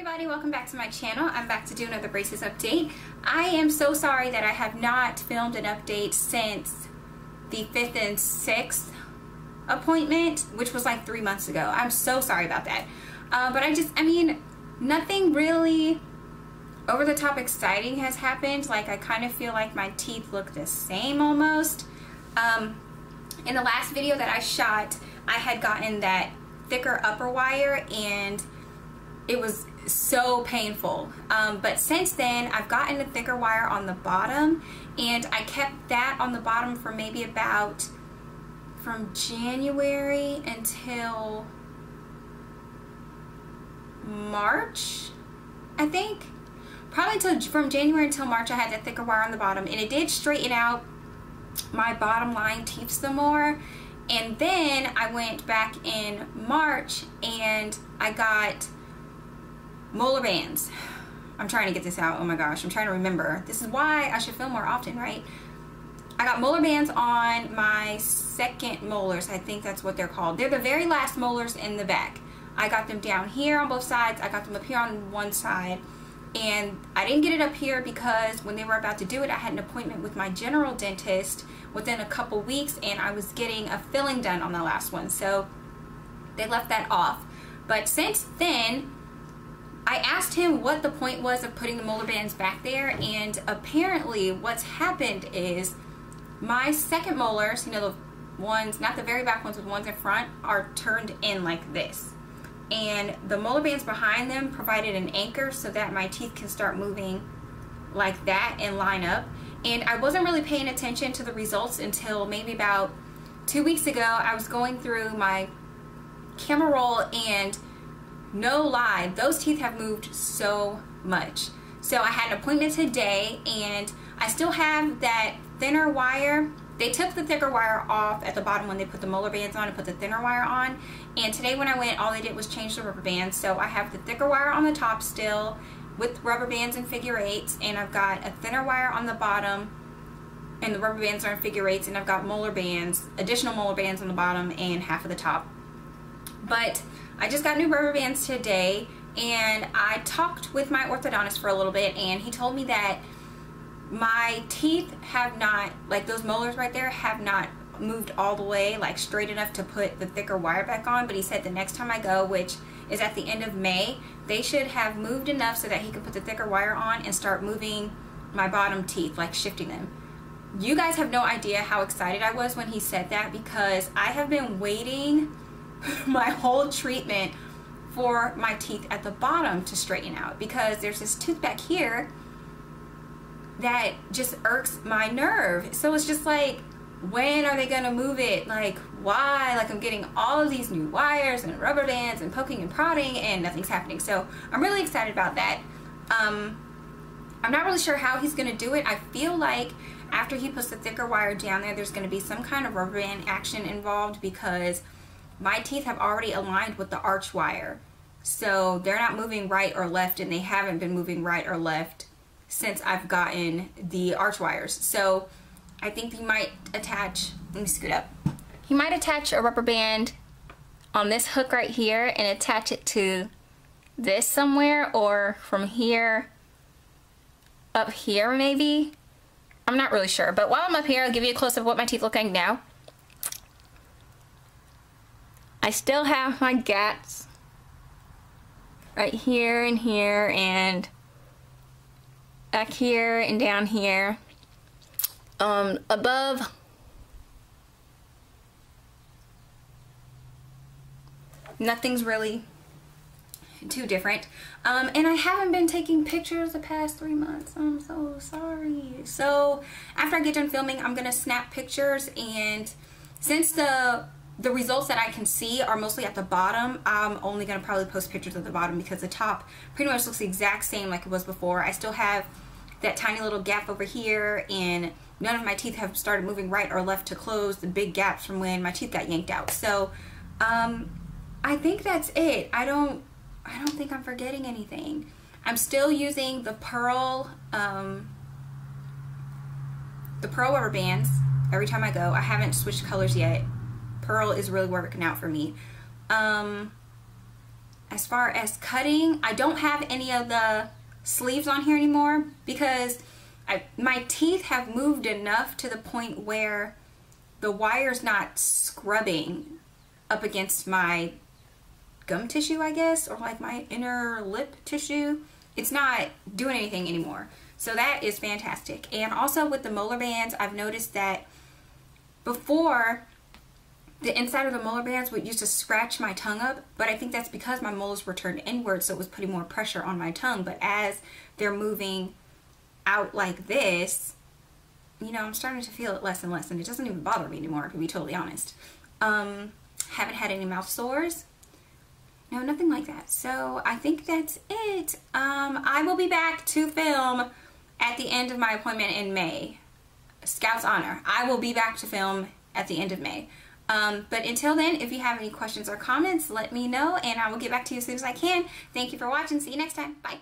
everybody, welcome back to my channel. I'm back to do another braces update. I am so sorry that I have not filmed an update since the 5th and 6th appointment, which was like 3 months ago. I'm so sorry about that. But I mean, nothing really over the top exciting has happened. Like, I kind of feel like my teeth look the same almost. In the last video that I shot, I had gotten that thicker upper wire and it was so painful, but since then I've gotten the thicker wire on the bottom, and I kept that on the bottom for maybe about from January until March, I think. Probably from January until March I had that thicker wire on the bottom, and it did straighten out my bottom line teeth some more. And then I went back in March and I got Molar bands. I'm trying to get this out. Oh my gosh, I'm trying to remember. This is why I should film more often, right? I got Molar bands on my second molars. I think that's what they're called. They're the very last molars in the back. I got them down here on both sides. I got them up here on one side. And I didn't get it up here because when they were about to do it, I had an appointment with my general dentist within a couple weeks, and I was getting a filling done on the last one. So they left that off. But since then, I asked him what the point was of putting the molar bands back there, and apparently what's happened is my second molars, you know, the ones, not the very back ones, but the ones in front, are turned in like this. And the molar bands behind them provided an anchor so that my teeth can start moving like that and line up. And I wasn't really paying attention to the results until maybe about 2 weeks ago. I was going through my camera roll, and no lie, those teeth have moved so much. So I had an appointment today, and I still have that thinner wire. They took the thicker wire off at the bottom when they put the molar bands on and put the thinner wire on. And today when I went, all they did was change the rubber bands. So I have the thicker wire on the top still with rubber bands and figure eights, and I've got a thinner wire on the bottom, and the rubber bands are in figure eights, and I've got molar bands, additional molar bands on the bottom and half of the top. But I just got new rubber bands today, and I talked with my orthodontist for a little bit, and he told me that my teeth have not, like those molars right there, have not moved all the way, like straight enough to put the thicker wire back on. But he said the next time I go, which is at the end of May, they should have moved enough so that he could put the thicker wire on and start moving my bottom teeth, like shifting them. You guys have no idea how excited I was when he said that, because I have been waiting my whole treatment for my teeth at the bottom to straighten out, because there's this tooth back here that just irks my nerve. So it's just like, when are they gonna move it? Like, why? Like, I'm getting all of these new wires and rubber bands and poking and prodding, and nothing's happening. So I'm really excited about that. I'm not really sure how he's gonna do it. I feel like after he puts the thicker wire down there, there's gonna be some kind of rubber band action involved, because my teeth have already aligned with the arch wire. So they're not moving right or left, and they haven't been moving right or left since I've gotten the arch wires. So I think he might attach, let me scoot up. He might attach a rubber band on this hook right here and attach it to this somewhere, or from here up here maybe. I'm not really sure, but while I'm up here, I'll give you a close-up of what my teeth look like now. I still have my gaps right here and here and back here and down here. Above, nothing's really too different. And I haven't been taking pictures the past 3 months. I'm so sorry. So after I get done filming, I'm gonna snap pictures, and since the results that I can see are mostly at the bottom, I'm only gonna probably post pictures at the bottom, because the top pretty much looks the exact same like it was before. I still have that tiny little gap over here, and none of my teeth have started moving right or left to close the big gaps from when my teeth got yanked out. So I think that's it. I don't think I'm forgetting anything. I'm still using the pearl rubber bands every time I go. I haven't switched colors yet. Pearl is really working out for me. as far as cutting, I don't have any of the sleeves on here anymore because my teeth have moved enough to the point where the wire's not scrubbing up against my gum tissue, I guess, or like my inner lip tissue. It's not doing anything anymore. So that is fantastic. And also with the molar bands, I've noticed that before, the inside of the molar bands would used to scratch my tongue up, but I think that's because my molars were turned inward, so it was putting more pressure on my tongue. But as they're moving out like this, you know, I'm starting to feel it less and less, and it doesn't even bother me anymore, to be totally honest. Haven't had any mouth sores. No, nothing like that. So I think that's it. I will be back to film at the end of my appointment in May. Scout's honor. I will be back to film at the end of May. But until then, if you have any questions or comments, let me know, and I will get back to you as soon as I can. Thank you for watching. See you next time. Bye.